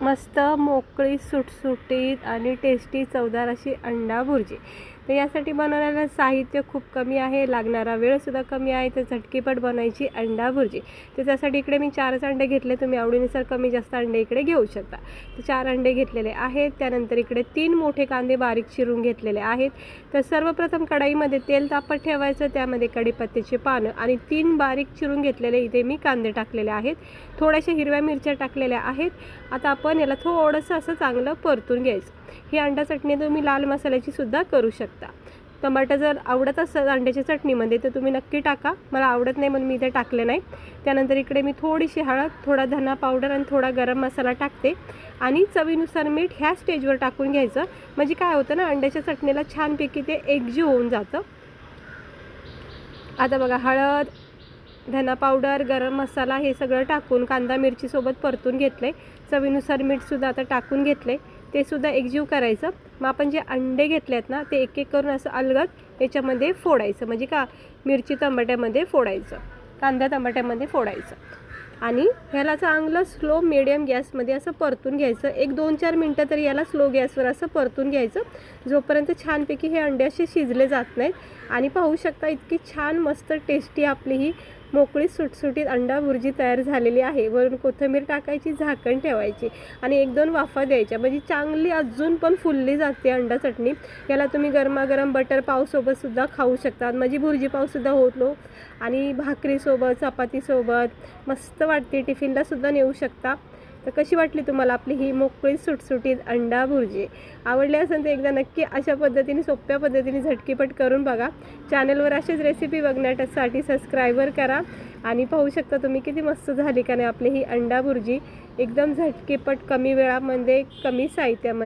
मस्त मोकळी सुटसुटीत आणि टेस्टी चवदार अशी अंडा भुर्जी। तर यासाठी बनवण्याला साहित्य खूप कमी आहे, लागणारा वेळसुद्धा कमी आहे, तर झटकीपट बनवायची अंडा भुर्जी। तर त्यासाठी इकडे मी 4 अंडे घेतले, तुम्ही आवडीनुसार कमी जास्त अंडे इकडे घेऊ शकता। तर 4 अंडे घेतलेले आहेत। त्यानंतर इकडे 3 मोठे कांदे बारीक चिरून घेतलेले आहेत। तर सर्वप्रथम कढईमध्ये तेल तापत ठेवायचं, त्यामध्ये कढीपत्त्याची पानं आणि 3 बारीक चिरून घेतलेले इथे मी कांदे टाकलेले आहेत। थोड्याशा हिरव्या मिरच्या टाकलेल्या आहेत। आता आपण याला थोडंसं असं चांगलं परतून घ्यायचं। ही अंडा चटणी तुम्ही लाल मसाल्याची सुद्धा करू शकता। टमाटर जर आवडत असेल अंड्याच्या चटणीमध्ये तर तुम्ही नक्की टाका, मला आवडत नाही म्हणून मी इथे टाकले नाही। त्यानंतर इकडे मी थोडीशी हळद, थोडा धना पावडर आणि थोडा गरम मसाला टाकते आणि चवीनुसार मीठ ह्या स्टेजवर टाकून घ्यायचं। म्हणजे काय होतं ना, अंड्याच्या चटणीला छानपैकी ते एकजीव होऊन जातं। आता बघा, हळद, धना पावडर, गरम मसाला हे सगळं टाकून कांदा मिरची सोबत परतून घेतले। चवीनुसार मीठ सुद्धा आता टाकून घेतले, ते सुद्धा एकजीव करायचं। मग आपण जे अंडे घेतलेत ना ते एक एक करून असं अलगद याच्यामध्ये फोडायचं, म्हणजे का मिरची टमाट्यामध्ये फोडायचं, कांदा टमाट्यामध्ये फोडायचं आणि ह्याला चांगलं स्लो मीडियम गॅसमध्ये असं परतून घ्यायचं। एक 2-4 मिनटं तरी याला स्लो गॅसवर असं परतून घ्यायचं, जोपर्यंत छानपैकी हे अंडे असे शिजले जात नाहीत। आणि पाहू शकता इतकी छान मस्त टेस्टी आपली ही मोकळी सुटसुटीत अंडा भुर्जी तयार झालेली आहे। वरून कोथिंबीर टाकायची, झाकण ठेवायची आणि 1-2 वाफा द्यायच्या, म्हणजे चांगली अजून पण फुलली जाते अंडा चटणी। याला तुम्ही गरमागरम बटर पावसोबत सुद्धा खाऊ शकता, म्हणजे भुर्जी पावसुद्धा होतो आणि भाकरीसोबत, चपातीसोबत मस्त वाटते, टिफिनला सुद्धा नेऊ शकता। तर कशी वाटली तुम्हाला आपली ही मोकळी सुटसुटीत अंडा भुर्जी? आवडली असेल तर एकदा नक्की अशा पद्धतीने सोप्या पद्धतीने झटकीपट करून बघा। चॅनलवर अशीच रेसिपी बघण्यासाठी सबस्क्राईबर करा आणि पाहू शकता तुम्ही किती मस्त झाली का नाही आपली ही अंडा भुर्जी, एकदम झटकीपट, कमी वेळामध्ये, कमी साहित्यामध्ये।